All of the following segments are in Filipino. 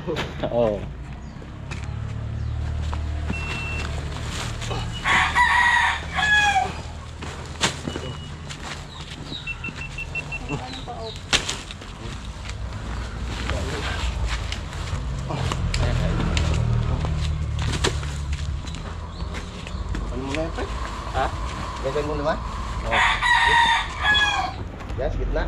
Oo. Ano mo na yan, pre? Ha? Gagawin mo naman? Oo. Yes, gitna.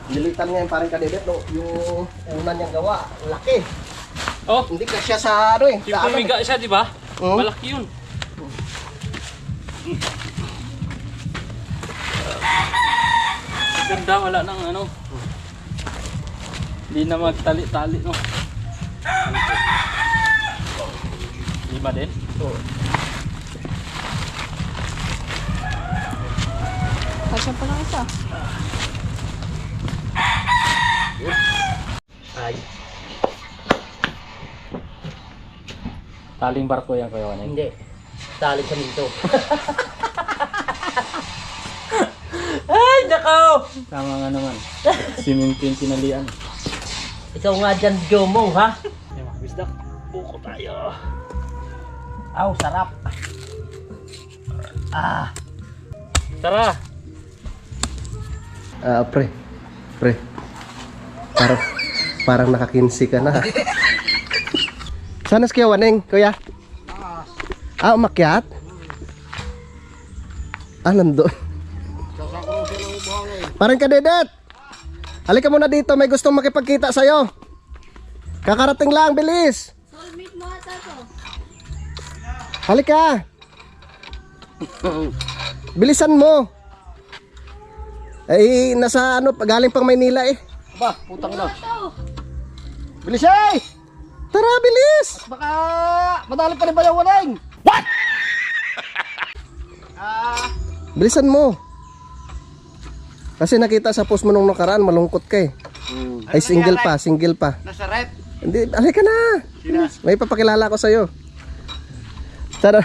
Nilitan nga yung parang kadedit, no? Yung una niyang gawa, laki. Oh, Hindi kasya sa ano eh. yung daanan eh. pumiga siya, di ba? Oo. Malaki yun. Ganda, wala nang ano. Hindi na magtali-tali, no? Lima din? Oo. Kasya pa lang isa. Ay, Taling barko yan kayo, ano? hindi. Tali sa minto. Ay, nakaw! Tama nga naman. Simento yung tinalian. Ikaw nga dyan, Jomong, ha? Ay, mga bisdak. Buko tayo. Aw, sarap. Ah. Tara! Pre. Parang nakakinsi ka na. Sana kaya Waneng, kuya? Umakyat? Nandun. Parang kadedet. Halika muna dito, may gustong makipagkita sa'yo. Kakarating lang, bilis. Soulmate mo ata to. Halika. Bilisan mo. Nasa galing pang Maynila eh. Ba, putang na. Bilis eh! Tara, bilis! Baka madali pa rin ba yung Waneng? What? Bilisan mo. Kasi nakita sa post mo nung nakaraan, malungkot ka eh. Ay, single pa. Nasa rep. Hindi, halika na. May papakilala ko sa'yo. Tara.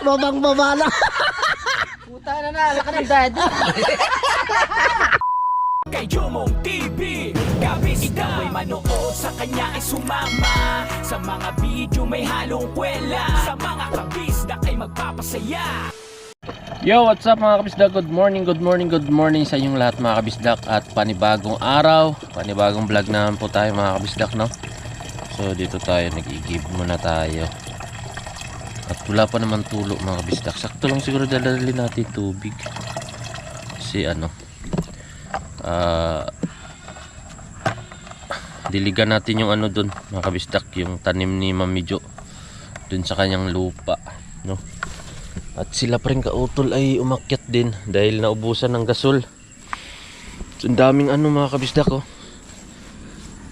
Babang babala. Puta na, laka ng daddy. Kay Jomong TV, kabisdak may manood, sa kanya ay sumama. Sa mga video may halong kwela, sa mga kabisdak ay magpapasaya. Yo, what's up mga kabisdak? Good morning sa inyong lahat mga kabisdak. At panibagong araw, panibagong vlog naman po tayo mga kabisdak, no? So dito tayo, nag-i-give muna tayo. At wala pa naman tulo mga kabisdak. Sakto lang siguro dadalhin natin tubig. Kasi ano, diligan natin yung ano dun mga kabisdak, yung tanim ni Mami Jo dun sa kanyang lupa, no? At sila pa rin kautol ay umakyat din dahil naubusan ng gasol. So, ang daming ano mga kabisdak, oh.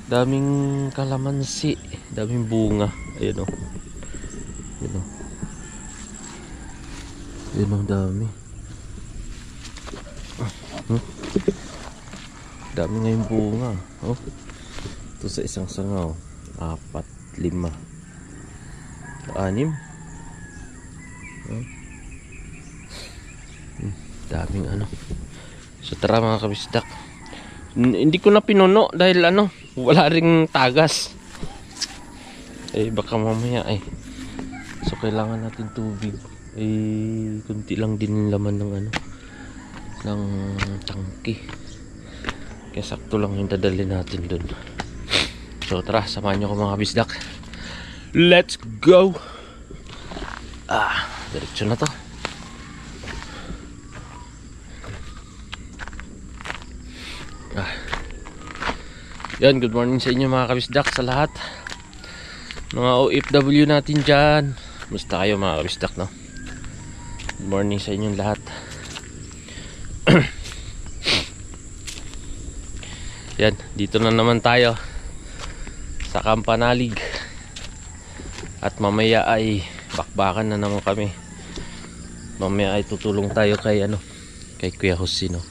Daming kalamansi, daming bunga. Ayun, oh. Ayun, oh. Ayun, oh, dami. Dami ngayong bunga, oh. Ito sa isang sangaw, 4, 5, 6. Daming ano. So tara mga kabisdak. Hindi ko na pinuno dahil ano, wala ring tagas. Eh baka mamaya ay. So kailangan natin tubig. Eh kunti lang din laman ng ano, ng tangke. Kaya sakto lang yung dadalhin natin dun. So tara, samahan nyo ko mga kabisdak. Let's go. Diretso na to. Yan, good morning sa inyo mga kabisdak, sa lahat mga OFW natin dyan. Musta kayo mga kabisdak, no? Good morning sa inyong lahat. Yan, dito na naman tayo sa Kampanalig. At mamaya ay bakbakan na naman kami. Mamaya ay tutulong tayo kay ano, kay Kuya Jose, no?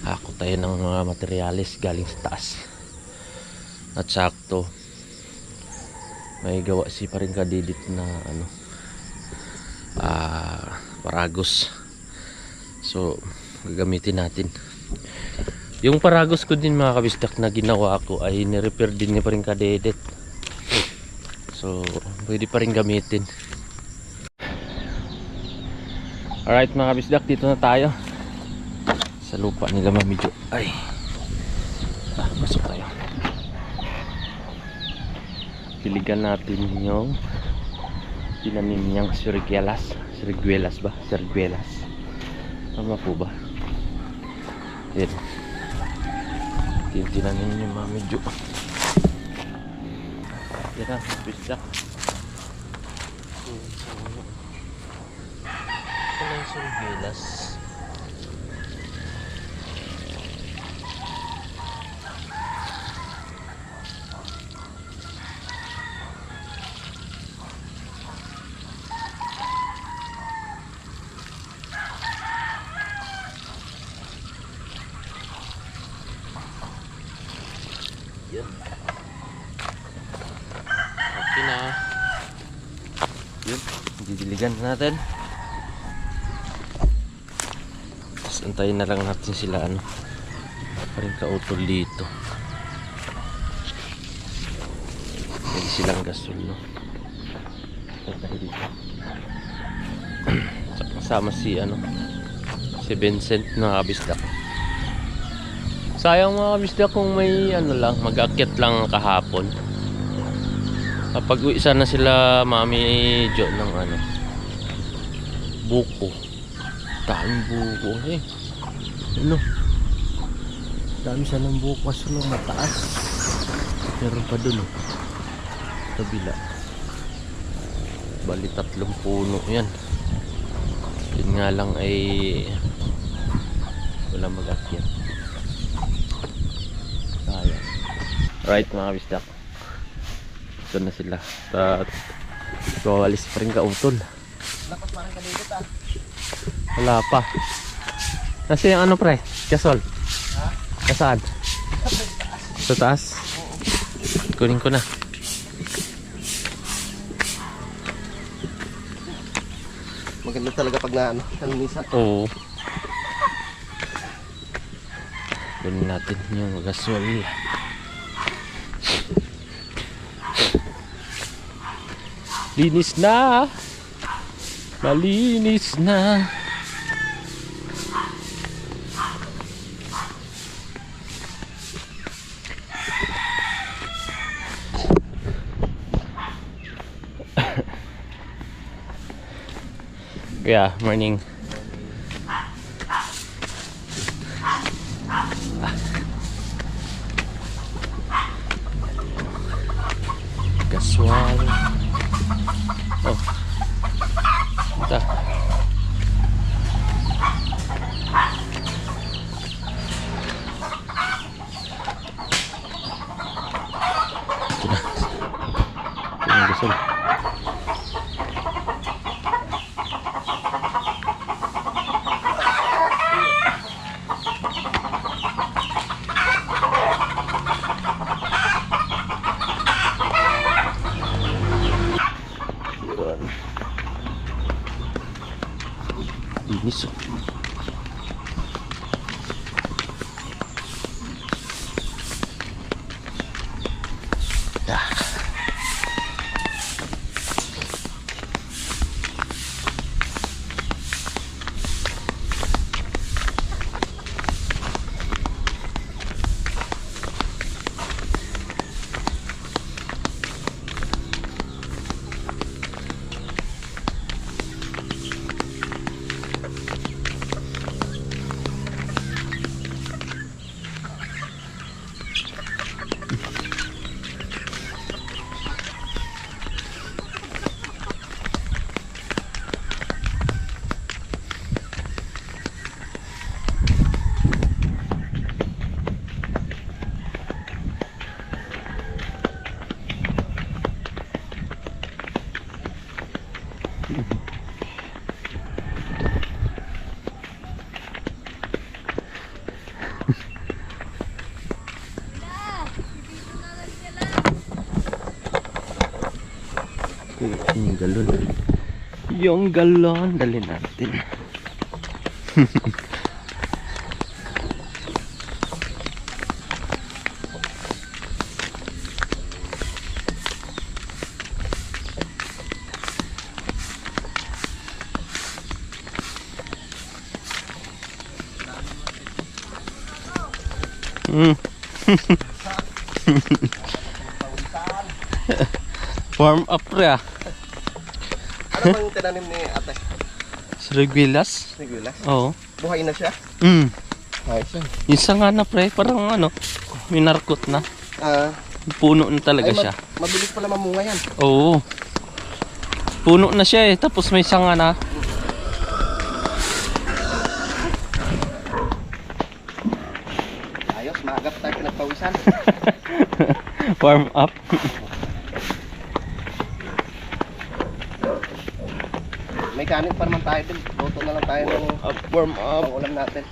Ako tayo ng mga materyales galing sa taas. At sakto may gawa si paring kadidit na ano, paragos. So gagamitin natin. Yung paragos ko din mga kabisdak na ginawa ko ay ni-repair din ni paring kadidit. So pwede pa rin gamitin. Alright mga kabisdak, dito na tayo sa lupa nila Mami Jo. Ay, pasok tayo. Piligan natin yung tinanim niyang siriguelas ba? Siriguelas. Tama po ba? Yan. Yung tinanim niya Mami Jo. Yan na, kabisdak. Ito lang siriguelas. Yan. Okay na. Yun, didiligan natin. Tapos antayin na lang natin sila ano, paring kautol dito. Pwede silang gasol, no? Tayo dito. Kasama si ano, si Vincent na kabisdak. Sayang mga kabisdak kung may ano lang, mag-akyat lang kahapon. Kapag uwi sana sila Mami Jo ng ano, buko. Daming buko eh. Ano? Dami sanang buko kaso lang mataas. Meron pa dun oh. Kabila. Bali 3 puno yan. Yun nga lang ay wala mag-akyat. Sayang. Right mga kabisdak. Ito na sila. Wawalis pa rin kautol. Lakas parang kadidit ah. Wala pa. Kasi yung ano pre? Kasol? Ha? Kasaan? Sa taas? Kunin ko na. Maganda talaga pag na ano, kanisa. Oo. Kunin natin yung gasol. Linis na. Malinis na. Yeah, morning. Gaswal. Oh. Ito. Ito na. Ito yung gasol. Linis oh. Yung galon. Yung galon. Dali natin. Warm up pre ah. Ano bang tinanim ni ate? Srigwilas? Sigulas? Oo. Buhay na siya? Ayos yan. Yung sanga na pre, parang ano, minarkot na. Puno na talaga siya. Mabilis pala mamunga yan. Oo. Puno na siya eh, tapos may sanga na. Ayos, maagap tayo pinagpawisan. Warm up. May kanin pa naman tayo din. Luto na lang tayo ng Warm up. ulam natin.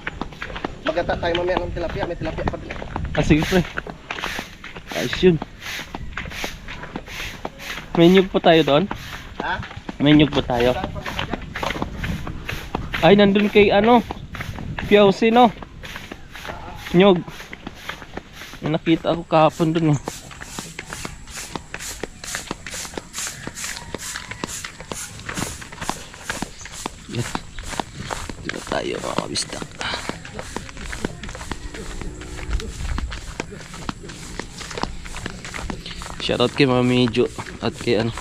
Magata tayo mamaya ng tilapia. May tilapia pa din. Ah, sige pre. Ayos yun. May nyug pa tayo doon? Ha? May nyug pa tayo? Ay, nandun kay ano? Piausi no? Nyug. May nakita ako kahapon dun eh. Yan. Dito na tayo mga kabisdak. Shoutout kay Mami Jo at kay ano,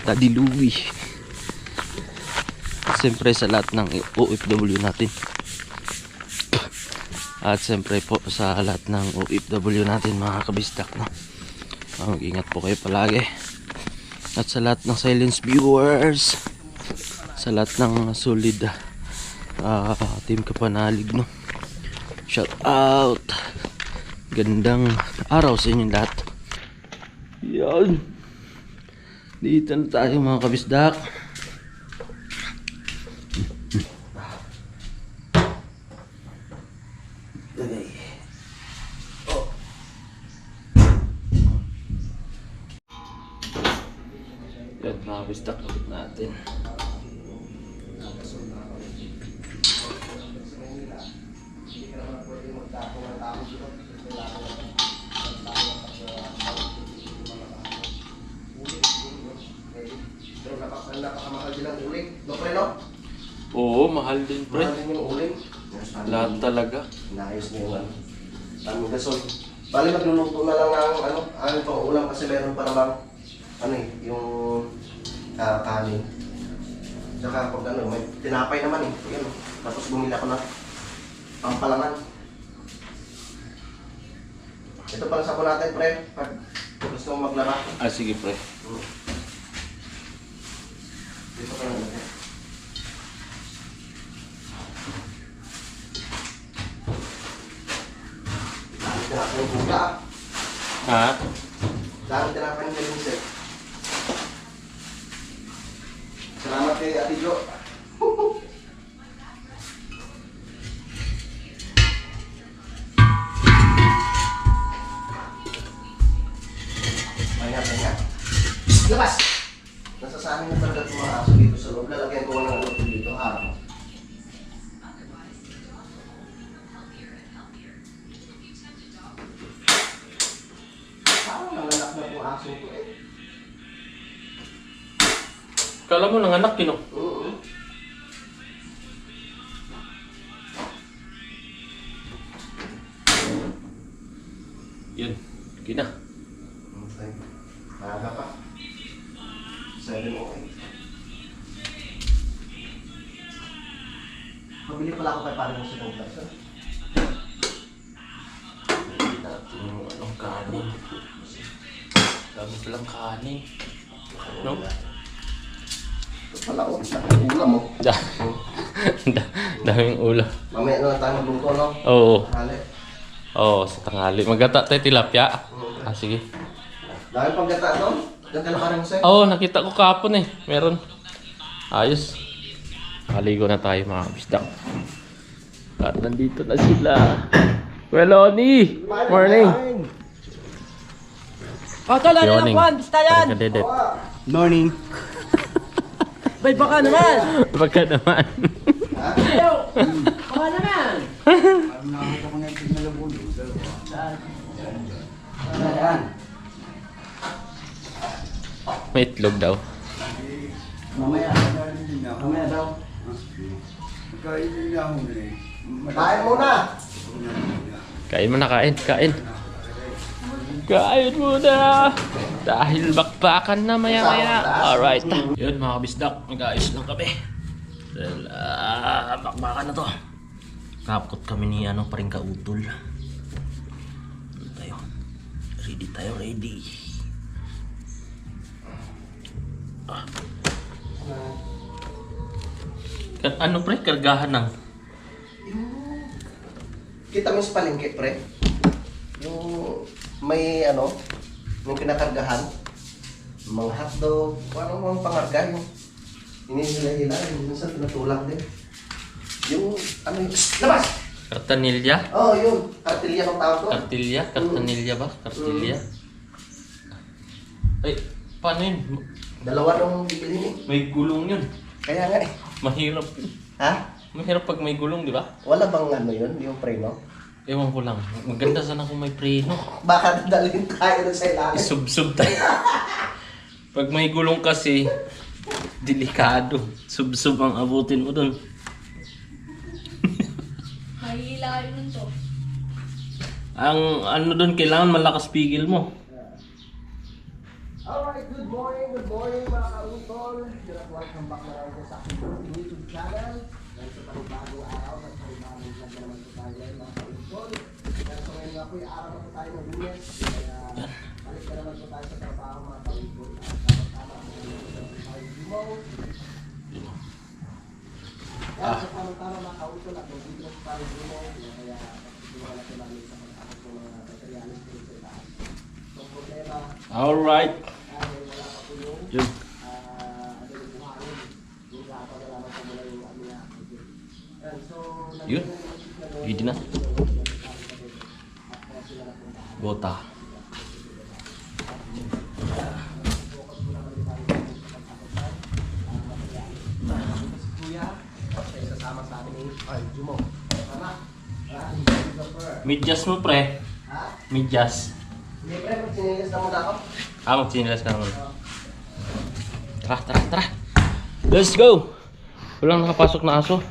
Daddy Louie. At siyempre sa lahat ng OFW natin. At siyempre po sa lahat ng OFW natin mga kabisdak, no? Mag-ingat po kayo palagi. At sa lahat ng silence viewers, sa lahat ng solid team Kapanalig, no? Shout out. Gandang araw sa inyong lahat. Yan. Dito na tayo mga kabisdak. Yan mga kabisdak, kapit natin. Pero napakamahal din ang uling. No, pre, no? Oo, mahal din pre. Mahal din yung uling. Lahat talaga. Naayos na yung ano. Tamang gasol. Bali magluluto na lang ng ano pang ulam kasi meron pa namang ano eh, yung kanin. Tsaka pag ano, may tinapay naman eh. Yan, tapos bumili ako ng pampalaman. Ito pang sako natin, pre. Pag gusto mong maglaba. Ah, sige pre. Dito ka lang natin. Dami tinapay yung buka ah. Ha? Dami tinapay yung galing. Salamat kay Ate Jo. Pahinga. Labas! Nasasabi na talaga itong mga aso dito sa loob. Lalagyan ko ng ano dito, harap. Parang nanganak na itong aso ito eh. Kala mo nanganak yun oh. Oo. Yun. Gina. Okay. Maaga pa. 7 okay. Mabili pala ako kay parang sa Douglas. Natin yung anong kanin. Dami palang kanin. No? Ito pala o. Ulam mo. Daming ulam. Mamaya na lang tayo magluto, no? Oo. Hali. Oo, sa tanghali. Magata tayo tilapia. Ah, sige. Dahil pang gata doon. Ganda na parang sa'yo. Oo, nakita ko kahapon eh. Meron. Ayos. Kaligo na tayo mga bisdak. At nandito na sila. Well, Oni! Morning! Oh, tol, ano Morning. lang, Juan? Basta yan. Morning, Kadedet. Morning. Bay, baka naman! Baka naman. Baka naman! May itlog daw. Mamaya daw. Kain muna. Kain mo na, kain. Kain muna! Dahil bakbakan na maya-maya. Alright. Yun mga kabisdak, mag-ayos lang kami. Dahil bakbakan na to. Kapkot kami ni paring kautol. Ano tayo? Ready. Ano pre? Kargahan ng Kita mo sa palengke, pre? Yung may yung kinakargahan. Mga hotdog, mga pangarga yung hinihila-hila, yung minsan pinatulak din. Yung, labas! kartanilya? Yun. Kartilya ng tawag ko. Kartilya? Kartanilya ba? Kartilya? Ay, paano yun? Dalawa nung bibili ni. May gulong yun. Kaya nga eh. Mahirap. Ha? Mahirap pag may gulong, di ba? Wala bang yun, yung preno? Ewan ko lang. Maganda sana kung may preno. Baka dalhin tayo sa ilalim. Isubsub tayo. Pag may gulong kasi, delikado. Subsub ang abutin mo dun. Mahihila kayo nun to. Ang dun, kailangan malakas pigil mo. Alright, good morning mga kautol. Welcome back na rin po sa aking YouTube channel. Dahil sa panibagong araw at panibagong vlog na naman po tayo ngayon mga kautol. Dahil so ngayon nga po yung araw na po tayo ng Lunes. Kaya balik na naman po tayo sa trabaho mga kautol. At tama-tama ang mga tayo gumaw. Kaya sa tama-tama mga kautol at kung dito po tayo gumaw. Kaya pagkikuha na po namin sa pagkakot ng mga materialis po sa itaas. So problema. Alright. Yun. Yun. Ready na. Bota. Medyas mo pre. Medyas. Hindi pre, magsinilis na muna ako. Magsinilas ka naman. Tara. Let's go! Walang nakapasok na aso.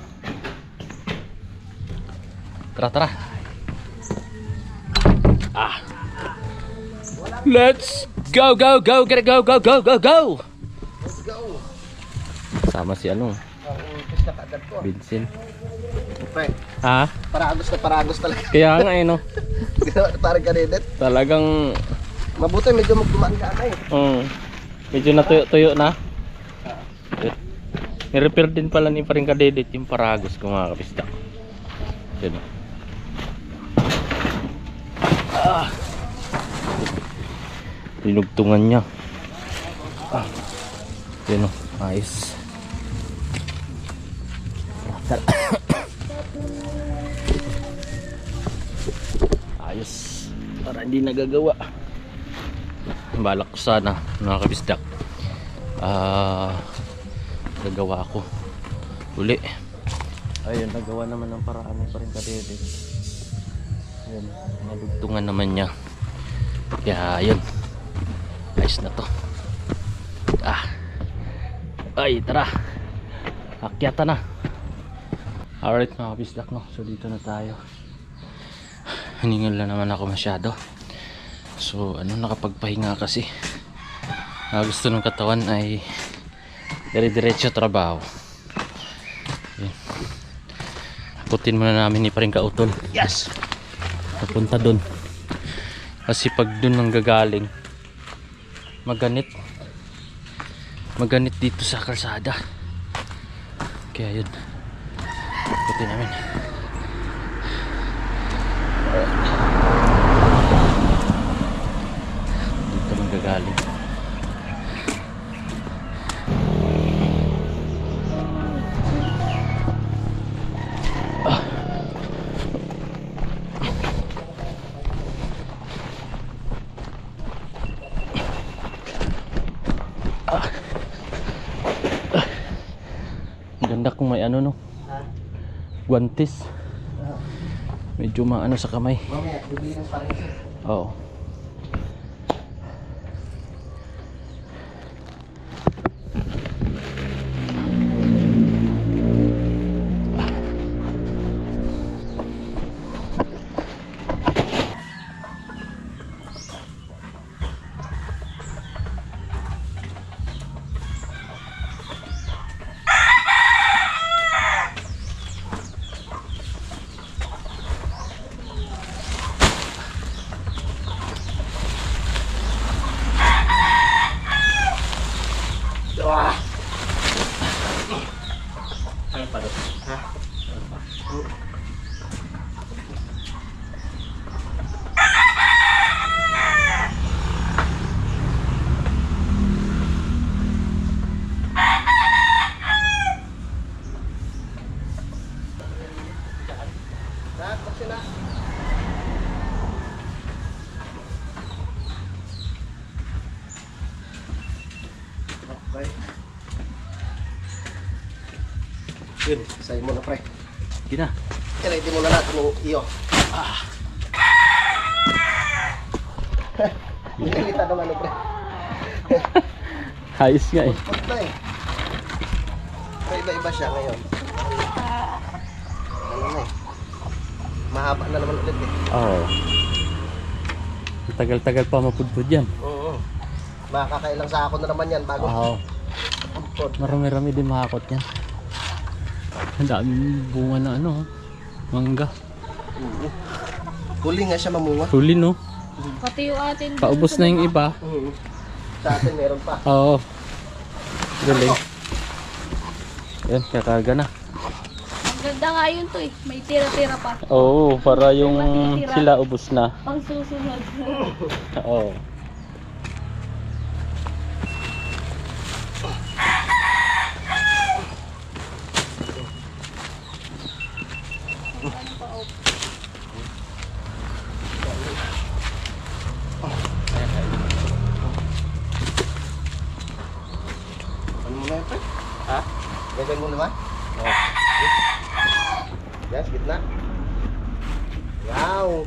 Tara. Let's go! Get it, go! Let's go! Sama si Tapos na kaagad ko. Vincent. Pre, Ha? paragos talaga. Kaya nga no. Ginawa na parang kanidet. Talagang Mabuti medyo magdumaan ka na eh. medyo natuyo na. Ni-repair din pala ni paring kadedit yung paragos ko mga kapistak. Yun. Linugtungan niya. Yun o, ayos. Ayos. Para hindi nagagawa. Balak ko sana mga kabisdak. Gagawa ako uli. Ayun, nagawa naman ng paraan ni paring kadedit. Ayun, nalugtungan naman niya. Kaya ayun, ayos na to. Ay, tara, akyata na. Alright mga kabisdak, no? So dito na tayo. Hiningal na naman ako masyado. So nakapagpahinga kasi. Gusto ng katawan ay dire-diretso trabaho. Putin muna namin ni paring kautol. Yes! Papunta dun. Kasi pag dun nang gagaling, maganit dito sa kalsada. Kaya yun, putin namin. Dito nang gagaling. Maganda kung may ano no. Ha? Guantes. Medyo maano sa kamay. Mamaya, bibili ng pares. Oo. Ah! Ano pa doon? Ha? Lahat, baksin na. Okay. Yun, sa'yo mo na pre. Sige na. Ready mo na natin yung iyo. Nilita naman ano pre. Ayos nga eh. Put na eh. Pero iba-iba siya ngayon. Ano na eh. Mahaba na naman ulit eh. Oo. Tagal-tagal pa mapudpud yan. Oo. Makakailang sako na naman yan bago. Oo. Put. Marami-rami din mahakot yan. Ang daming bunga na ano. Mangga. Huli nga siya mamunga. Huli no. Pati yung atin. Paubos na yung iba. Sa atin meron pa. Oo. Galing. Yan, kakaga na. Ang ganda nga yun to eh. May tira-tira pa. Oo, para yung sila ubos na. Pang susunod. Oo. Ano mo na yun pre? Ha? Gagawin mo naman? Oo. Yes, gitna. Wow.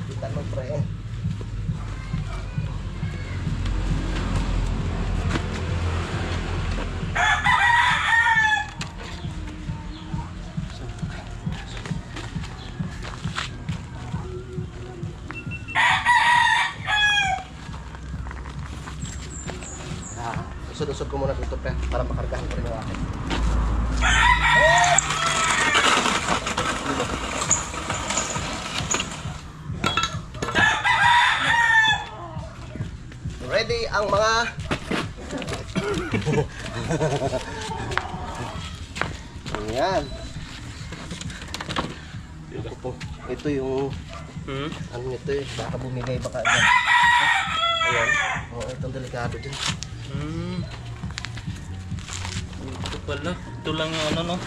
Kita mo pre. Usod-usod ko muna dito pre para makargahan ko rin yung akin. Ready ang mga Ayan. Ito yung ano nito eh, baka bumigay baka dyan. Ayan. Oo, itong delikado din. Ito pala. Ito lang yung ano no.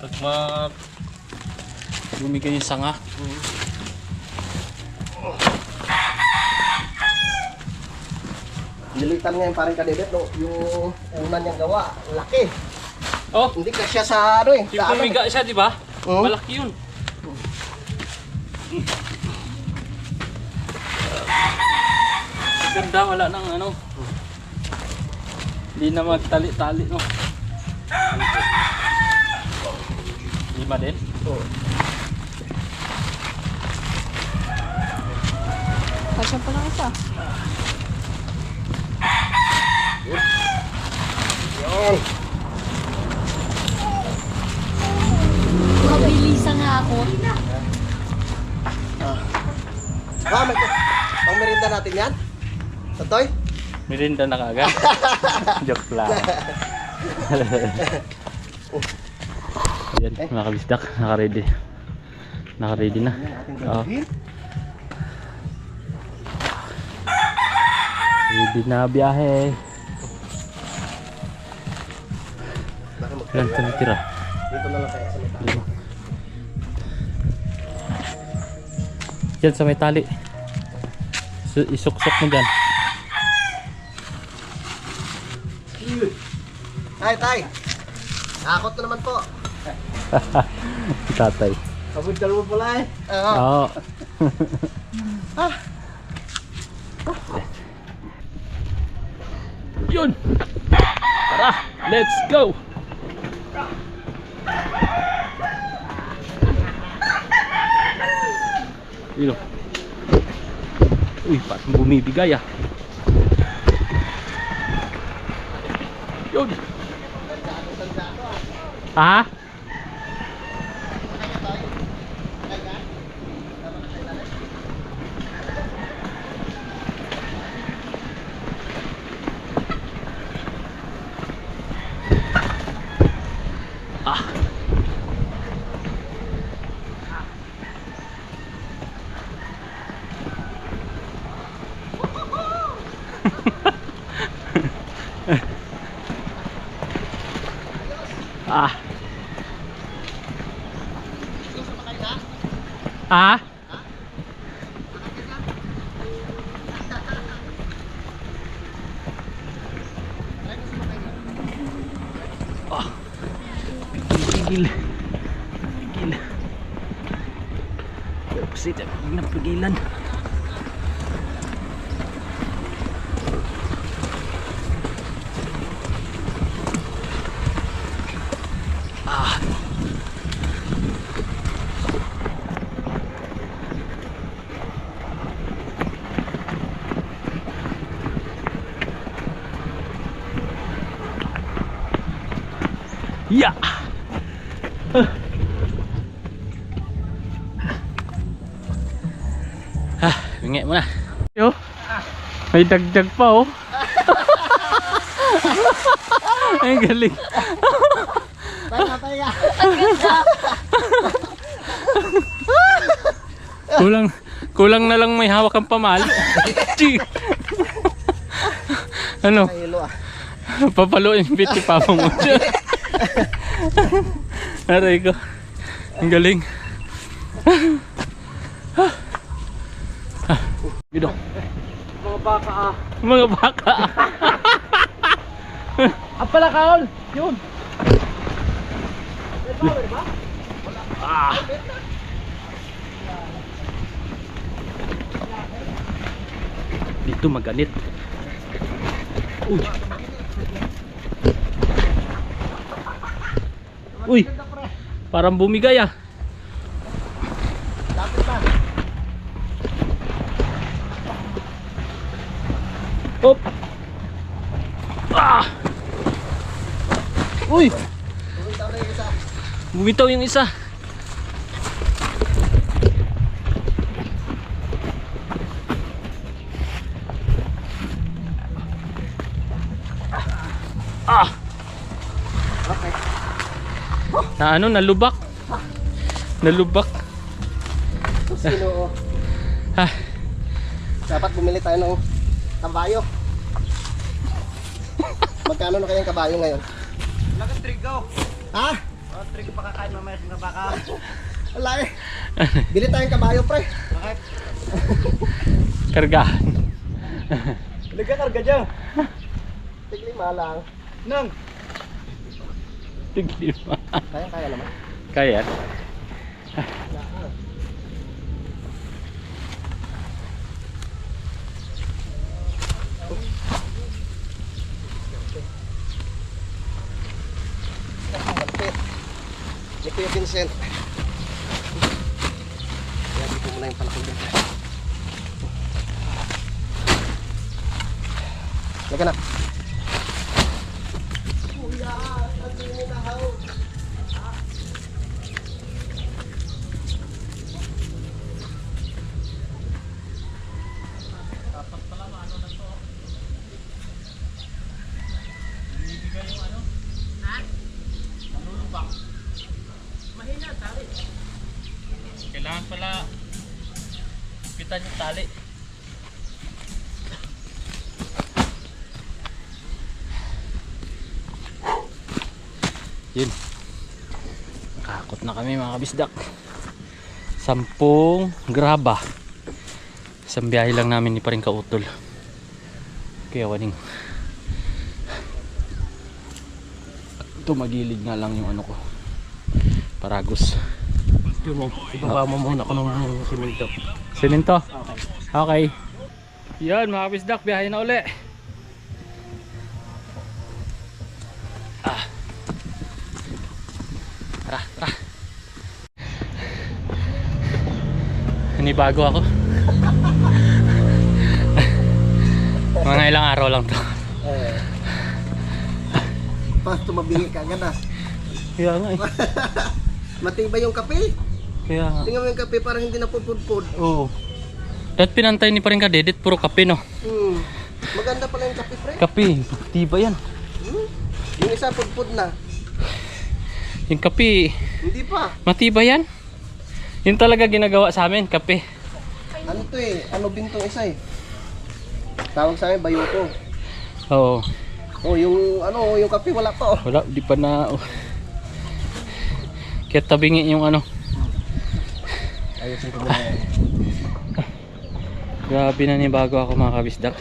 Pag bumigay yung sanga. Nilitan nga yung parang kadebet, no? Yung una niyang gawa, laki. Oh, Hindi kasya sa ano eh. yung Sa ano. pumiga siya, di ba? Oo. Malaki yun. Ganda, wala nang ano. Hindi na magtali-tali, no? Lima din? Oo. Kasya pa lang isa. Yun. Mabilisan nga ako. Ah, may pang merienda natin yan? Totoy? Mirinda na kagad. Joke lang. Ayan, mga kabisdak, naka-ready. Naka-ready na. Yan ating Oo. gagawin. Ready na biyahe. Baka mag- Ilan ito natira? Dito na lang kaya sa may tao. Lima. Yan sa may tali. Isuksok mo dyan. Tay! Nakakot na naman po. Tatay. Kabundal mo pala eh. Oo. Oo. Yun! Tara! Let's go! Yun o. Uy, parang bumibigay ah. Yun! Ha? Ah. Ah. Ah. Pigil. Pigil. Kasi napigilan. Ah. Yeah. Bingi mo na. Yo. May dagdag pa oh. Ay galing. Kulang na lang may hawak ang pamalo. Ano? Hilo ah. Papaluin biti pa mo. Aray ko. Ang galing. Gido. Mga baka ah. Mga baka. Apala kaon. Yun. Ah. Dito maganit. Uy. Uy. Parang bumigay ah. Lapit na. Hop. Ah. Uy. Bumitaw na yung isa. Bumitaw yung isa. Ah. Okay. Na ano, nalubak. Nalubak. Sino oh. Ah. Dapat bumili tayo ng kabayo. Magkano na kayang kabayo ngayon? Lagat trigo. Ha? Oh, trigo pa kakain mamaya sa baka. Wala eh. Bili tayong kabayo pre. Bakit? Kargahan. Nagkakarga dyan. Tiglima lang. Nang. Tiglima. Kaya naman. Kaya. Ni Kuya Vincent. Kaya dito muna yung palakong dito. Lagyan na. Kuya, nandun mo na how. palitan yung tali. Yun. Nakakot na kami mga kabisdak. 10 graba. Isang biyahe lang namin ni paring kautol. Kaya waning. Ito magilid nga lang yung ano ko. Paragos. Yun mo, ibaba mo muna ko ng simento. Semento? Okay. Yan mga kabisdak, biyahe na uli. Tara, tara. Bago ako. Mga ilang araw lang to. Pas tumabingi ka agad ah. Kaya nga eh. Matibay yung kape. Kaya nga. Tingnan mo yung kape parang hindi na pupudpud. Oo. Dahil pinantay ni pa rin kadedit, puro kape no. Maganda pala yung kape, pre. Kape, tiba yan. Yung isa pudpud na. Yung kape, Hindi pa. matibay yan. Yun talaga ginagawa sa amin, kape. Ano to eh? Ano bintong isa eh? Tawag sa amin, bayoko. Oo. Oh, yung ano, yung kape wala pa oh. Wala, di pa na. Oh. Kaya tabingi yung ano. Ayusin ko muna yan. Grabe na ni bago ako mga kabisdak.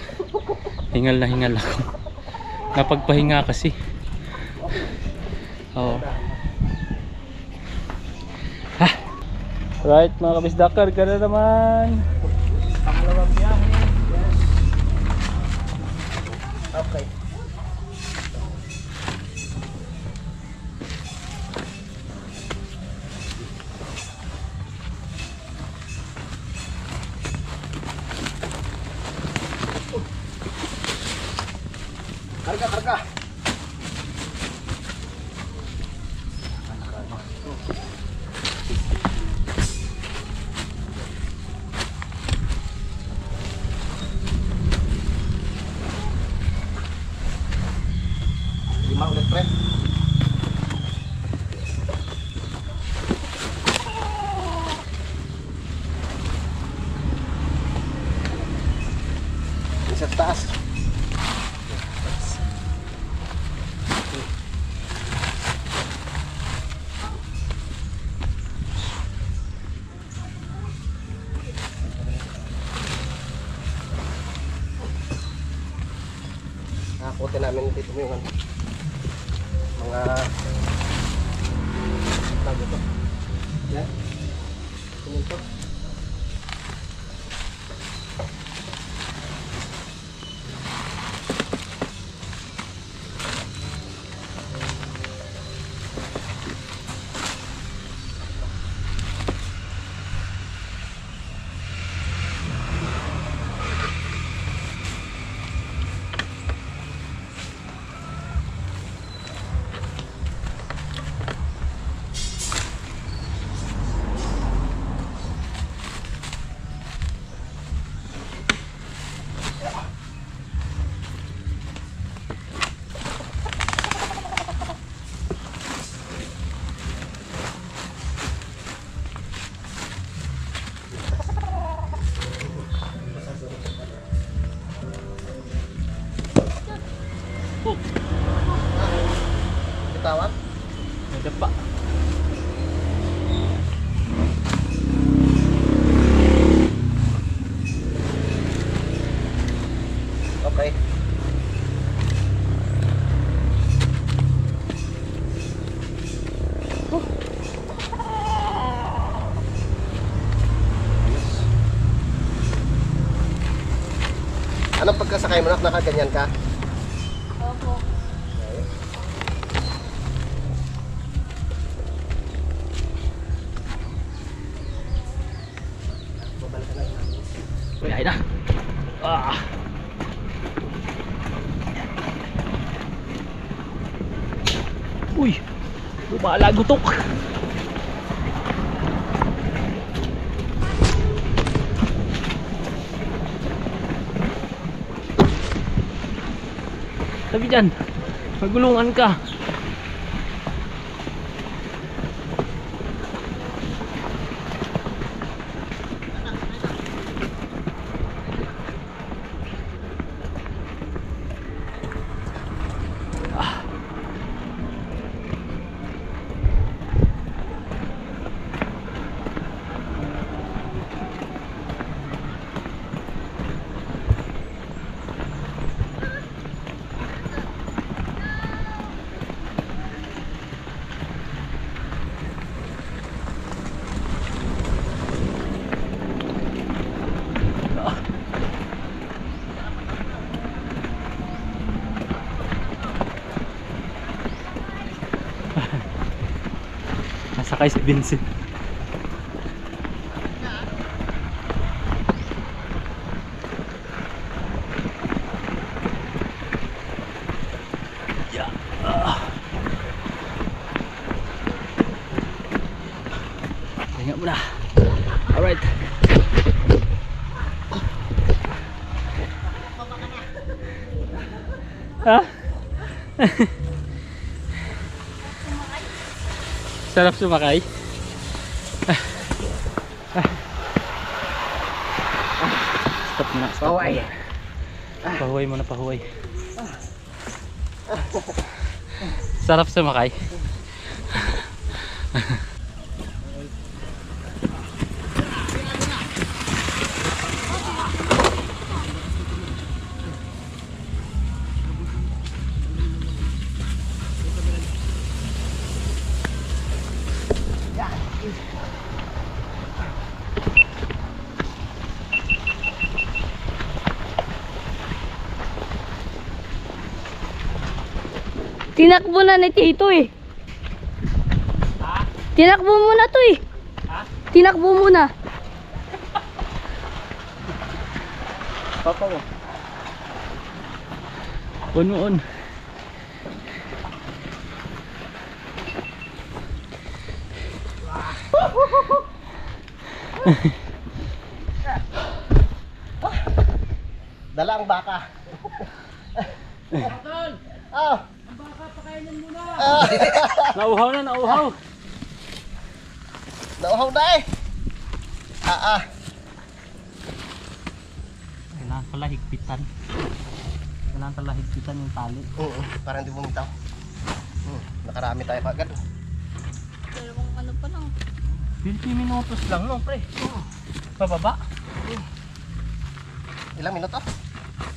Hingal na hingal ako. Napagpahinga kasi. Oo. Ha. Right mga kabisdak, karga na naman. Pangalawang biyahe. Yes. Okay. Karga, karga. Lima ulit, pre. Isa sa taas. Nakakutin namin dito yung ano, mga tawag ito. Yan. Siminto. Tawag? Ada pa. Okay. Anong pagkasakay mo? Nakaganyan ka? Opo. Biyahe na. Ah. Uy, lumala gutok. Tabi dyan, magulungan ka. Sakay si Vincent. Hinga muna. Alright. Ha? Sarap sumakay. Stop muna. Stop. Pahuway. Pahuway muna, pahuway. Sarap sumakay. Tinakbo na ni Tito eh. Tinakbo muna to eh. Tinakbo muna. Papa mo. On. Dala ang baka. Ah. Nauhaw na, nauhaw. Nauhaw na eh. Kailangan pala higpitan. Kailangan pala higpitan yung tali. Oo, parang hindi bumitaw. Nakarami tayo kagad. Dalawang ano pa lang. 20 minutos lang no, pre. Pababa. Ilang minuto?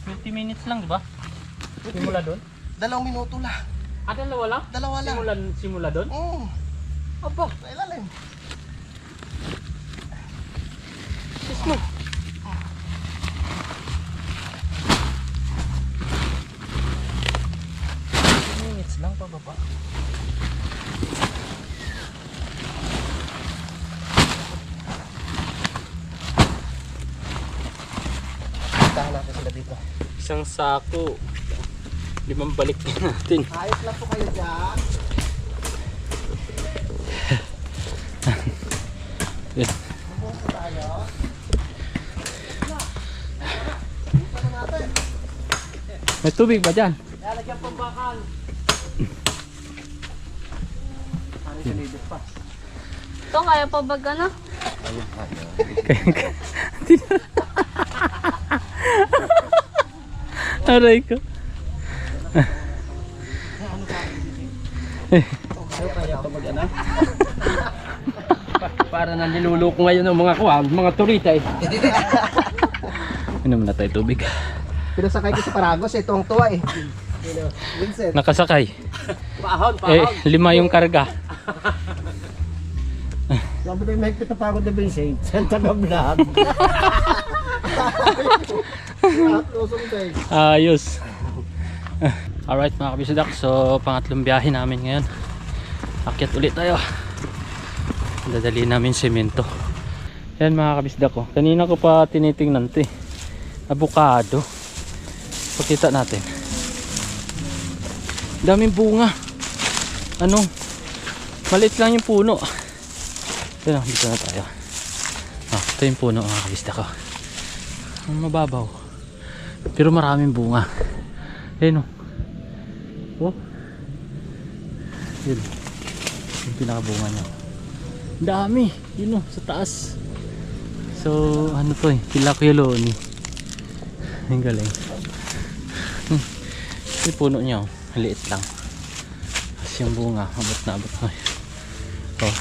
20 minutes lang, di ba? Simula doon? 2 minuto lang. Ah, dalawa lang? Dalawa lang. Simula doon? Aba, ilalim. Sis mo. Minutes lang pababa. Puntahan natin sila dito. Isang sako. 5 balik din natin. Ayos lang po kayo dyan. May tubig ba dyan? Lalagyan pang bakal. Ano yung lilit pa? Ito kaya pa ba ano? Aray ko. Para na niluloko ngayon ng mga kuwan, mga turita eh. Inom na tayo tubig. Pinasakay ko sa Paragos, itong tuwa eh. Vincent. Nakasakay. Pahon. 5 yung karga. Sabi ko, may kita pagod na Vincent. Senta na vlog. Ayos. Alright mga kabisidak, so pangatlong biyahe namin ngayon. Akyat ulit tayo. Dadali namin semento. Yan mga kabisidak ko. Kanina ko pa tinitingnan to eh. Avocado. Pakita natin. Daming bunga. Ano? Maliit lang yung puno. Ito na, dito na tayo. Ito yung puno mga kabisidak ko. Ang mababaw. Pero maraming bunga. Ayun o. Oh. Yun. Yung pinakabunga niya. Dami. Yun o, sa taas. So, ano to eh. Tilapia-loni. Ang galing. Yung puno niya o. Maliit lang. Tapos yung bunga. Abot na abot mo. Oh.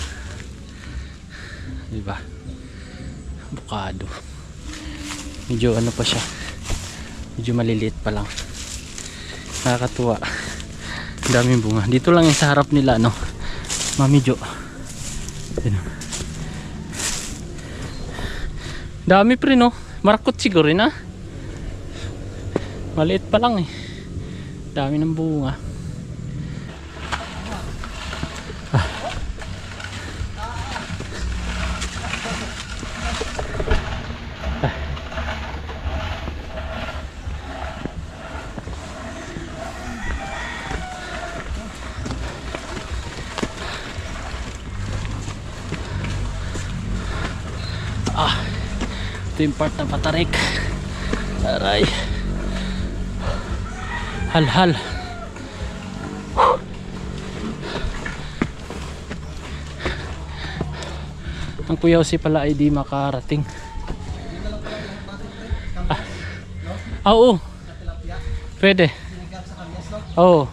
Diba? Avocado. Medyo ano pa siya. Medyo maliliit pa lang. Nakakatuwa. Ang daming bunga. Dito lang yung sa harap nila, no? Mamidyo. Dami pre, no? Marakot siguro rin, ha? Maliit pa lang, eh. Dami ng bunga. Ito yung part na patarik. Aray. Hal. Ang Kuya Jose pala ay di makarating. Oo. Pwede. Oo.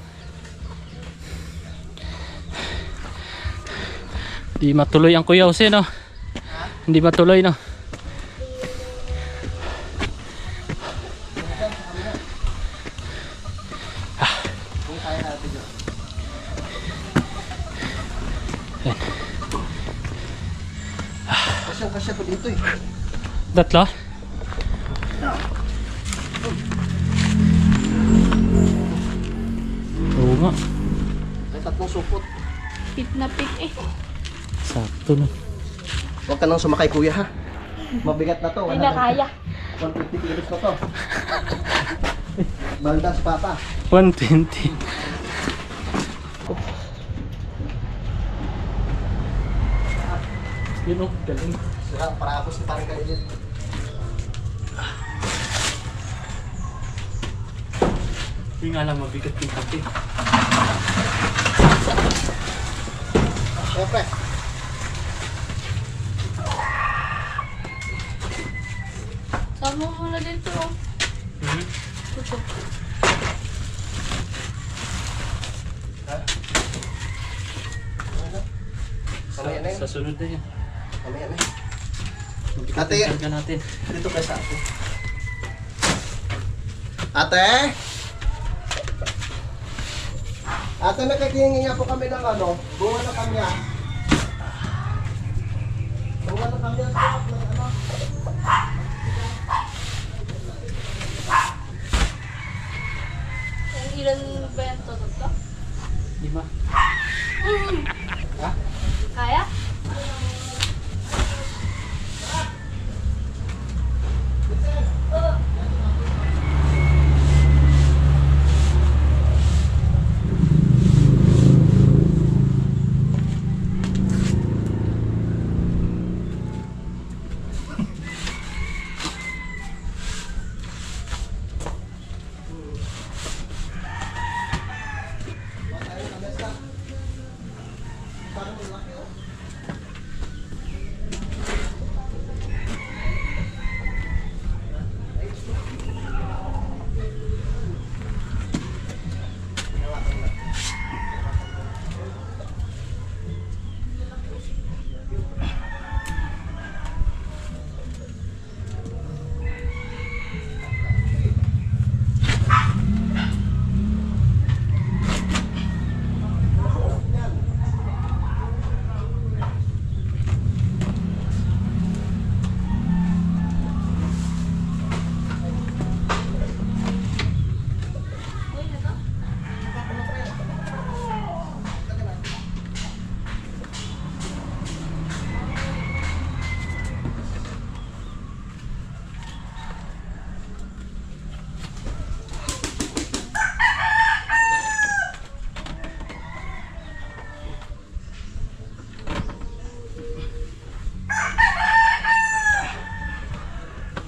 Di matuloy ang Kuya Jose, no? Hindi matuloy, no? Kasya ko dito eh. Datlo? Oo nga. May 3 supot. Pit na pit eh. Sakto na. Huwag ka nang sumakay kuya ha. Mabigat na to. Hindi na kaya. 150 kilos na to. Baldas papa. 120. Yun o, galing. Sira, para ako si parang kailin. Yung nga lang mabigat yung kape. Siyempre. Sama mo na dito oh. Ito. Mamaya na yun. Sa sunod na yun. Mamaya na yun. Mabigat Ate. yung karga natin. Dito kayo sa ate. Ate? Ate, nakikihingi nga po kami ng ano, bunga na kamya. Bunga na kamya sa ano. Ilan ba yan to? Tatlo? 5. Ha? Kaya?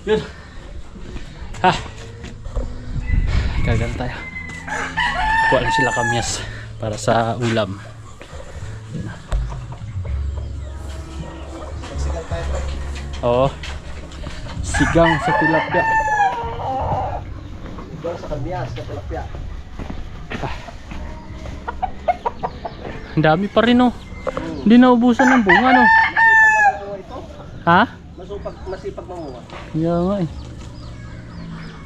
Yun. Ha. Gagan tayo. Kuha lang sila kamyas para sa ulam. Sigal tayo pre. Oo. Sigang sa tilapia. Sigal sa kamya, sa tilapia. Ang dami pa rin oh. Hindi naubusan ng bunga no. Ito, Ha? masipag mamuha. Yan nga eh.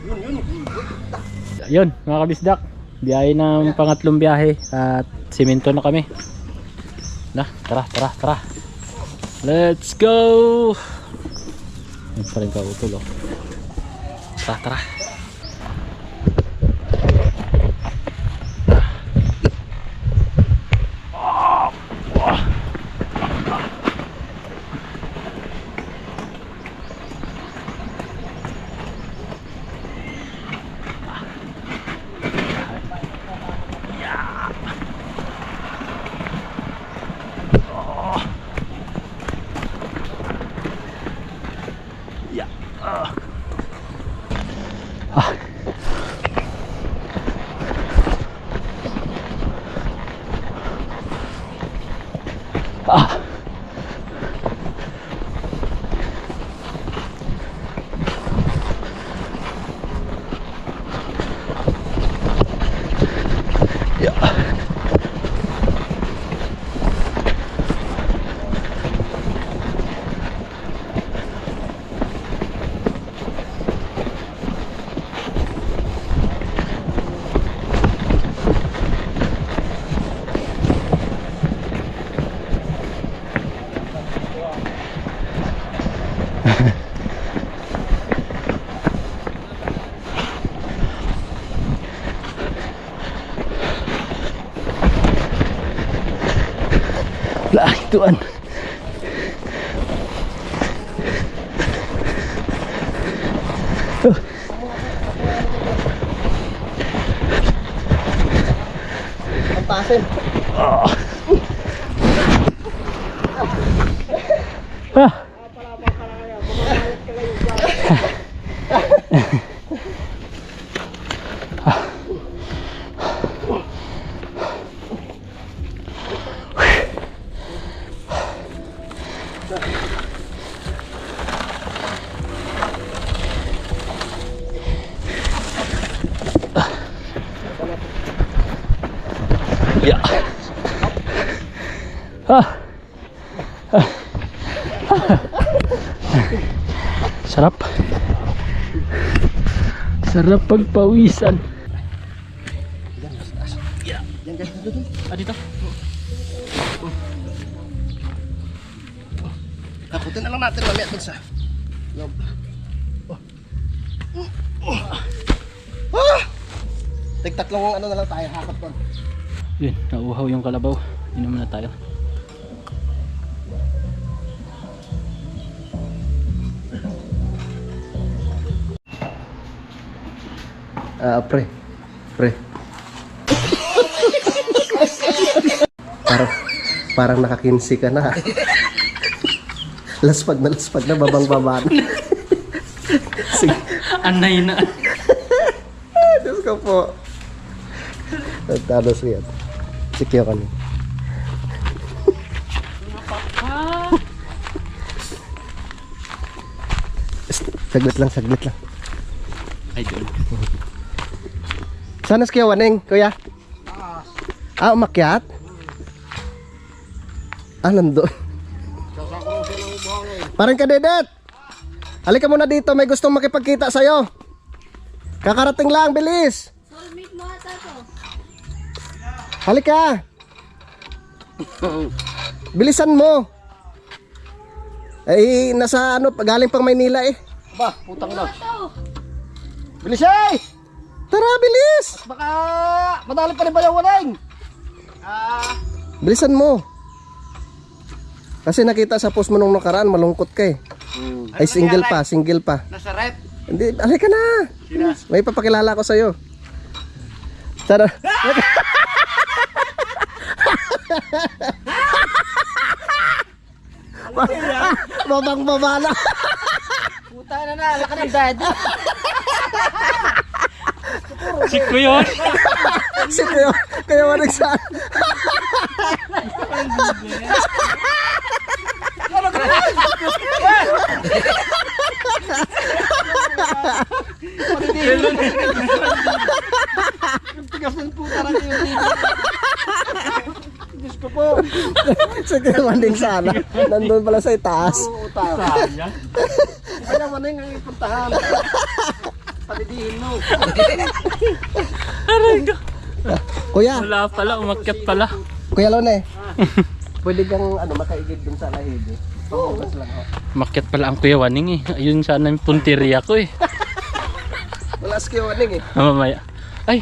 Yun. Ayun mga kabisdak. Biyahe ng pangatlong biyahe at simento na kami. Tara. Let's go! Yan pa rin kautol oh. Tara. Tuan. Pampasin. Ah. Ya. Sarap. Sarap pagpawisan. Yan guys, dito. Dito. Takutin na lang natin mamaya dun sa loob. Tig-tatlong ano na lang tayo, hakot ko. Yun, nauuhaw yung kalabaw. Inom na tayo. Pre. Parang nakakinsi ka na. Laspag na, babang-baba na. Sige. Anay na. Diyos ko po. Nagtalos yan. Sikyo ka na. Saglit lang. Ay, doon. Sana si Waning, kuya? Umakyat? Nandun. Parang kadedet. Halika muna dito, may gustong makipagkita sa'yo. Kakarating lang, bilis. Soulmate mo ata to. Halika. Bilisan mo. Nasa galing pang Maynila eh. Ba, putang na. Ito. Bilis eh! Tara, bilis! Baka madali pa rin ba yung walang? Bilisan mo. Kasi nakita sa post mo nung nakaraan, malungkot ka eh. Ay, single pa. Nasa rep. Hindi, halika na. May papakilala ko sa'yo. Tara. Babang-baba na. Puta na, laka ng dad. Siko yun. Si kaya wanig saan. Tigas ng puta na yung Diyos ko po. Si kaya wanig sana. Nandun pala sa itaas. Sayang. Kaya walang ang ipuntahan. Palidihin mo. Aray ko. Kuya, Wala pala, umakyat pala. Kuya Lone. Pwede kang makaigid dun sa lahid eh. Pangugas lang ho. Umakyat pala ang Kuya Waning eh. Ayun sana yung punteriya ko eh. Wala si Kuya Waning eh. Mamaya. Ay.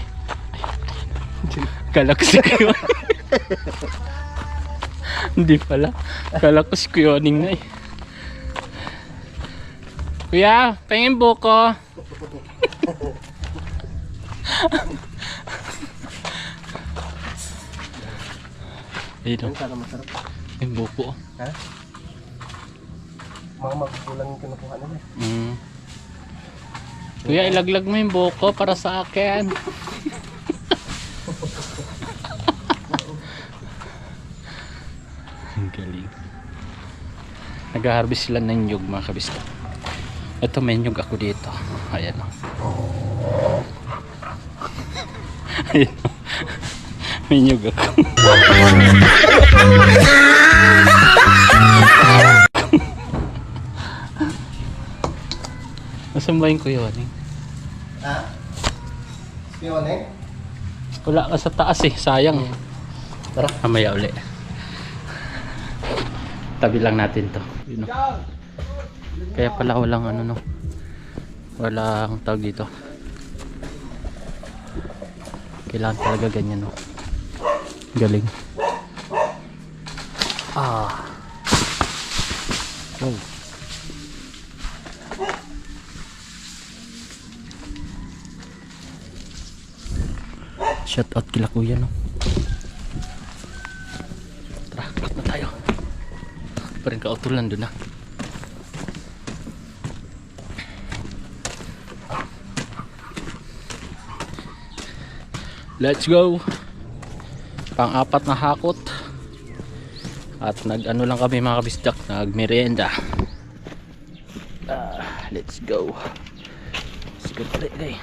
Kala ko si Kuya Waning. Hindi pala. Kala ko si Kuya Waning na eh. Kuya, pengin buko. Ayun. Sana masarap. Yung buko. Ha? Mga magkulang yung kinukuha nila eh. Mm. Kuya, ilaglag mo yung buko para sa akin. Ang galing. Nag-harvest sila ng nyug mga kabista. Ito may nyug ako dito. Ayan o. Ayan o. May nyug ako. Nasaan ba yung Kuya Waning? Ha? Kuya Waning? Wala ka sa taas eh, sayang. Tara. Mamaya uli. Tabi lang natin to. Yun, no? Kaya pala walang ano no. Walang tawag dito. Kailangan talaga ganyan no. Galing. Ah. Oh. Shout out kila kuya, no. Tara, ikot na tayo. Parang kautulan doon na. Let's go. Pang-apat na hakot. At nag-ano lang kami mga kabisdak, nag-merienda. Let's go. Let's go pala guys.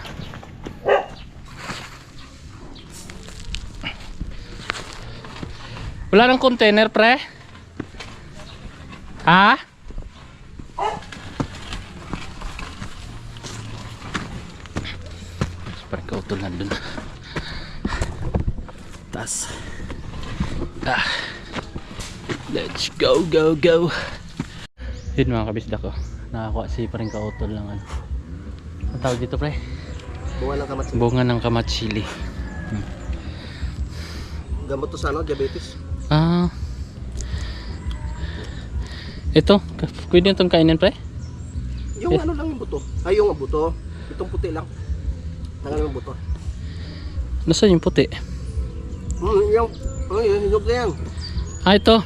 Wala nang container, pre? Ha? Parang kautulan dun. Tas. Let's go, go, go. Yun mga kabisdak ko. Nakakuha si parang kautol lang. Ano. Ang tawag dito, pre? Bunga ng kamatsili. Bunga ng kamatsili. Gamot to sa ano, diabetes. Ito, pwede itong kainin, pre? Yung ano lang yung buto. Ay, yung buto. Itong puti lang. Tanggal yung buto. Nasaan yung puti? Yung hinog na yan. Ito.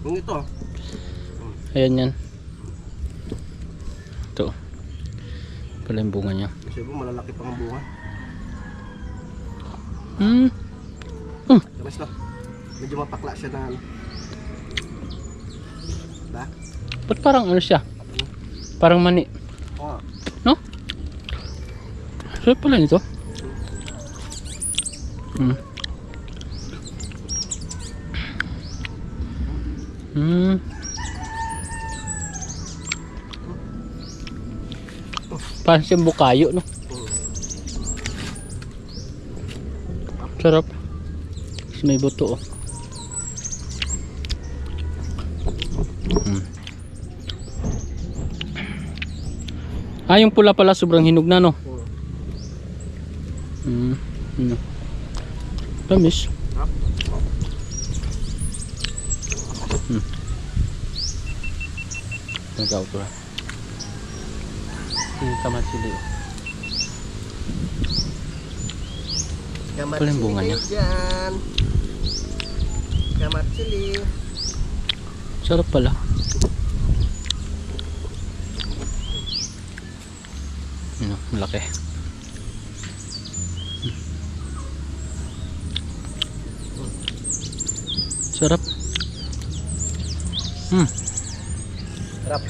Yung ito. Ayan yan. Ito. Pala yung bunga niya. Kasi po malalaki pang bunga. Tapos na. Medyo mapakla siya na. Ba? Ba't parang ano siya? Parang mani. Oo. No? Sarap pala nito. Parang siyang bukayo, no? Sarap. Kasi may buto, oh. Yung pula pala sobrang hinog na, no? Ano? Tamis. Nagaw ko lang. Yung kamatsili. Pala yung bunga niya. Yan. Kamatsili. Sarap pala. Ano, malaki. Sarap. Sarap.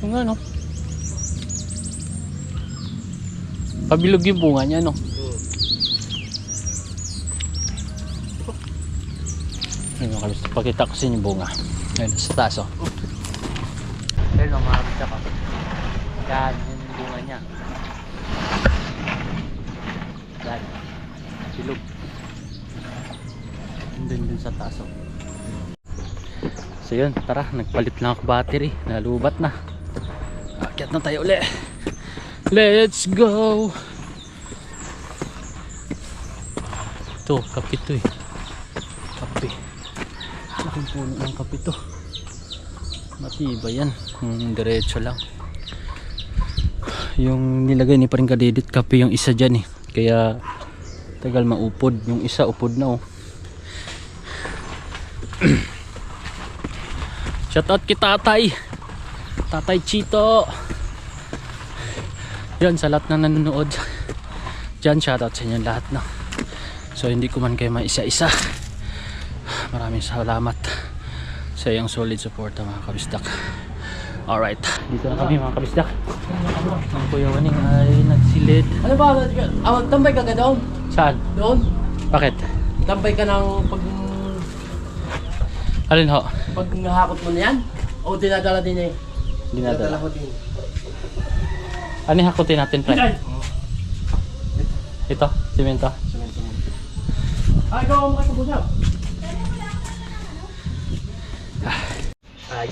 Yung ano. Pabilog yung bunga niya, no? Ayun, pakita ko sa inyo yung bunga. Ayun, sa taso. Ayun, makakita ko. Yan, yun yung bunga niya. Yan. Bilog. Dun sa taso. So yun, tara, nagpalit lang ako battery. Nalubat na. Akyat na tayo ulit. Let's go! Ito, kape to eh. Kape. Ang puno ng kape to. Matibay yan. Diretso lang. Yung nilagay ni paring kadidit, kape yung isa dyan eh. Kaya tagal maupod. Yung isa upod na oh. Shoutout kay tatay. Tatay Chito. Yan, sa lahat na nanonood dyan, shoutout sa inyo lahat, no? So hindi ko man kayo maisa-isa. Maraming salamat sa iyong solid support, mga kabisdak. Alright, dito na kami mga kabisdak. Ang Kuya Waning ay nagsilid. Ano ba? Tambay ka doon? Saan? Doon? Bakit? Tambay ka ng Alin ho? pag nahakot mo na yan? O dinadala din eh? Dinadala. ko din. Ano hakutin natin, pre? Ito, simento. Ay, ikaw ang makasabusap. Ay.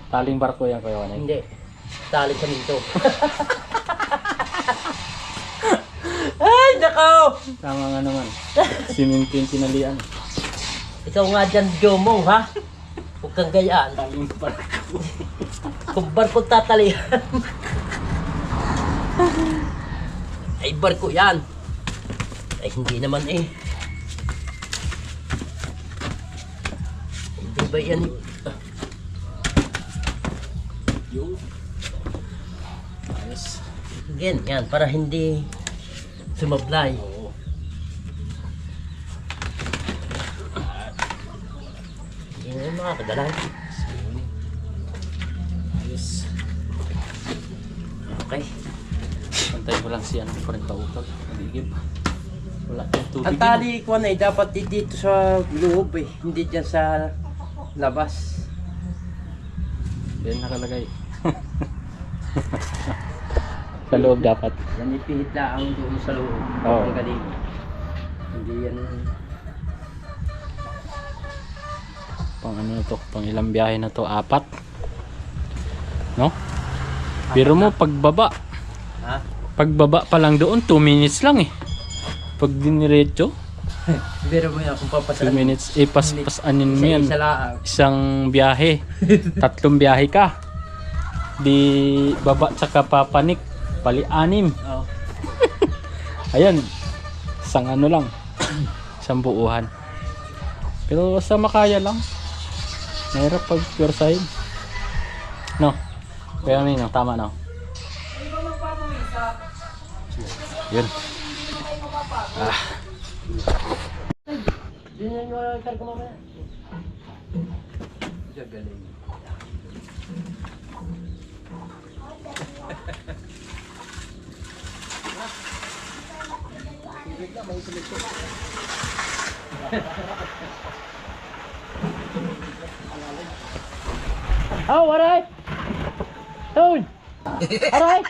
Taling barko yan, Kuya Waning. Hindi. Tali sa minto. ako! Tama nga naman. Siminto yung tinalian. Ikaw nga dyan, Jomong, ha? Huwag kang gayaan. Kung barko tatalihan. Ay, barko yan. Ay, hindi naman eh. Hindi ba yan? Ayos. Ganyan, para hindi sumablay. Hindi na yung makakagalan. Ayos. Okay. Pantay ko lang si ano pa rin pautol. Maligib. Wala yung tubig. Ang tali ko na eh, dapat dito sa loob eh. Hindi dyan sa labas. Yan nakalagay. Sa loob dapat. Yan ipihit lang doon sa loob. Oo. Ang galing. Hindi yan... Pang ano na to? Pang ilang biyahe na to? 4? No? Pero mo pagbaba. Ha? Pagbaba pa lang doon 2 minutes lang eh. Pag diniretso Pero mo yan kung 2 papasaan. minutes eh pas-anin mo yan. Isa lang. Isang biyahe. 3 biyahe ka. Di baba tsaka papanik. Pali 6. Oo. Ayan. Isang ano lang. Isang buuhan. Pero sa makaya lang. Mahirap pag pure side. No. Kaya no, tama no. Yun. Yun yan yung karga mamaya. Galing. Oh, alright. Tone. Alright.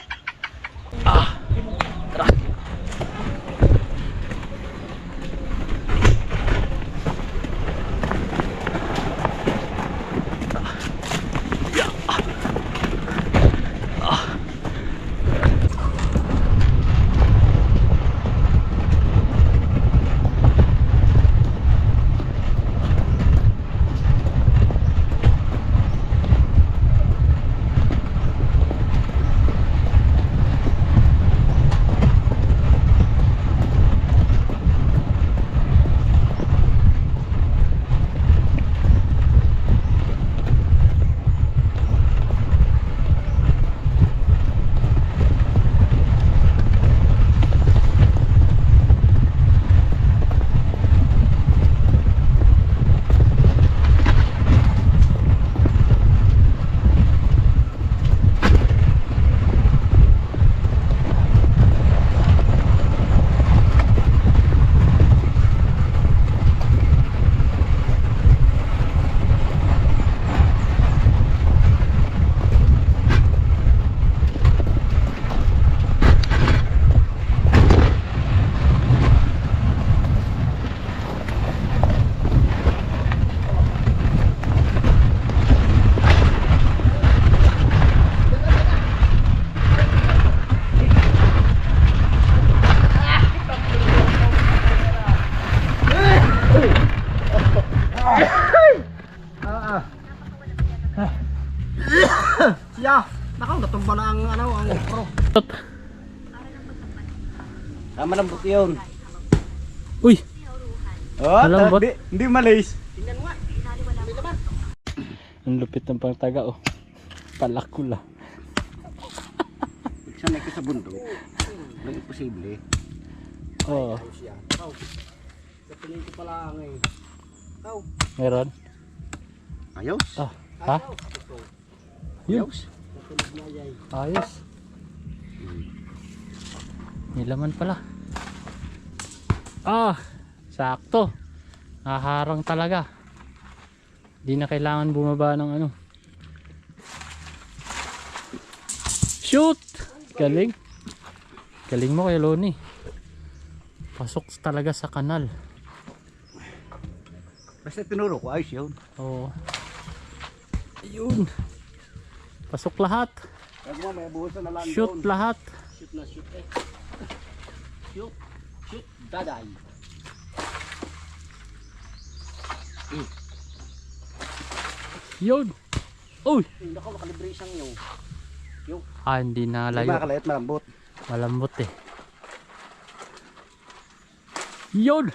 Malambot yun. Uy. Oh, Malambot. Hindi malis. Ang lupit ng pangtaga oh. Palakula. Sanay ka sa bundok. Walang imposible. Oh. Kapiling ko pala ang eh. Meron? Ayos. Ah. Ha? Yun. Ayos. Ayos. Nilaman pala. Ah, sakto. Naharang talaga. Di na kailangan bumaba ng ano. Shoot! Galing. Galing mo kay Loni. Pasok talaga sa kanal. Basta tinuro ko, ayos yun. Oo. Ayun. Pasok lahat. Kaya mo, may buhusan na lang Shoot lahat. Shoot na shoot eh. Shoot. Shoot, daday. Yun. Uy. Hindi ako makalibre isang yung. Hindi na Diba layo. kalait malambot? Malambot eh. Yun.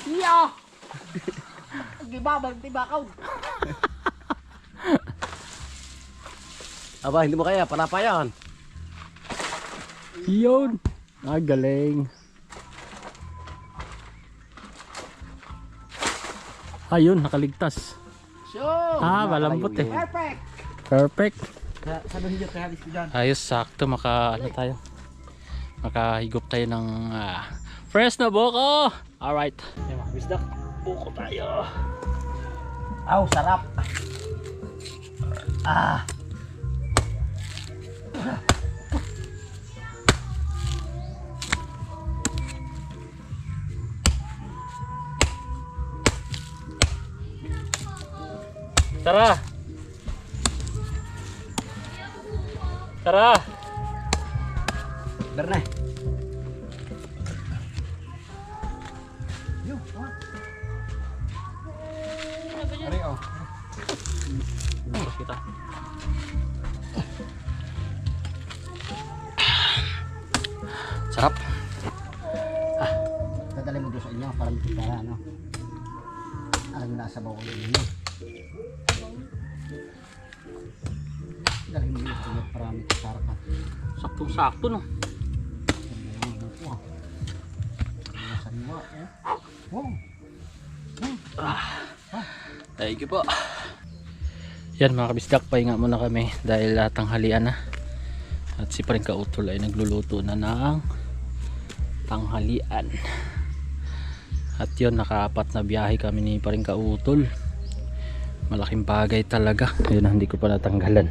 Iya! Gibabag, tibakaw. Aba, hindi mo kaya, panapayan. Yun. Galing. Ayun, nakaligtas. Sure! Malambot eh. Perfect! Perfect. Sa doon dito, halis ko dyan. Ayos, sakto tayo. Makahigop tayo ng fresh na buko. Alright. Yung mga bisdak, buko tayo. Aw, sarap. Tara. Tara. Berne. Tapos kita. Sarap. Dadali mo doon sa inyo para magkikara, ano? Alam mo nasa bawang inyo. Dali mo doon sa inyo para magkikara ka. Saktong-sakto no. Sariwa, eh. Wow. Thank you po. Yan mga kabisdak, pahinga muna kami dahil tanghalian na. At si Paring Kautol ay nagluluto na ng tanghalian. At yun, nakaapat na biyahe kami ni Paring Kautol. Malaking bagay talaga. Yun, hindi ko pa natanggalan.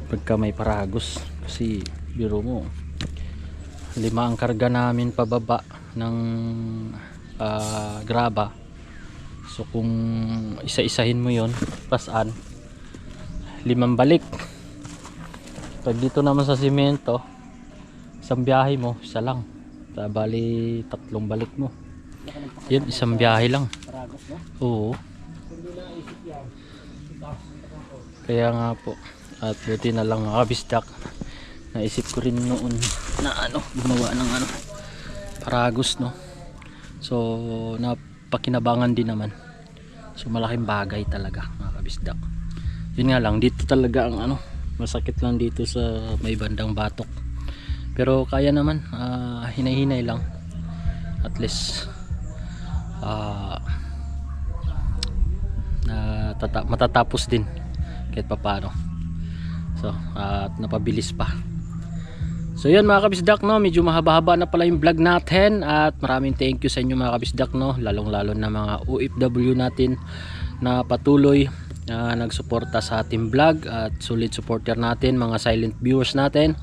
Pagka may paragos. Kasi biro mo, 5 ang karga namin pababa ng graba. So kung isa-isahin mo yon, pasan 5 balik. Pag dito naman sa simento, isang biyahe mo, isa lang. Bali 3 balik mo. Yun, isang biyahe lang. Oo. Kaya nga po. At buti na lang mga kabisdak, naisip ko rin noon na gumawa ng paragos, no. So napakinabangan din naman. So malaking bagay talaga mga kabisdak. Yun nga lang, dito talaga ang masakit lang dito sa may bandang batok. Pero kaya naman, hinay-hinay lang. At least matatapos din kahit papaano. So at napabilis pa. So yun mga kabisdak, no, medyo mahaba-haba na pala yung vlog natin. At maraming thank you sa inyo mga kabisdak, no, lalong-lalo na mga OFW natin na patuloy nagsuporta sa ating vlog. At solid supporter natin, mga silent viewers natin.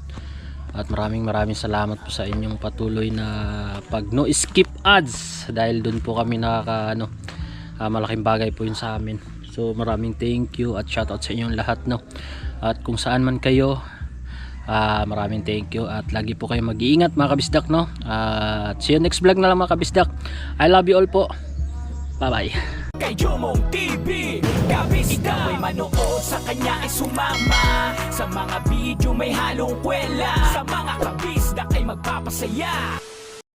At maraming salamat po sa inyong patuloy na pag no skip ads. Dahil dun po kami malaking bagay po yun sa amin. So maraming thank you at shoutout sa inyong lahat, no. At kung saan man kayo, maraming thank you at lagi po kayo mag-iingat mga kabisdak, no. At see you next vlog na lang mga kabisdak. I love you all po. Bye bye. Kay Jomong TV, kabis ikaw ay manood, sa kanya ay sumama. Sa mga video may halong kwela, sa mga kabis na ay magpapasaya.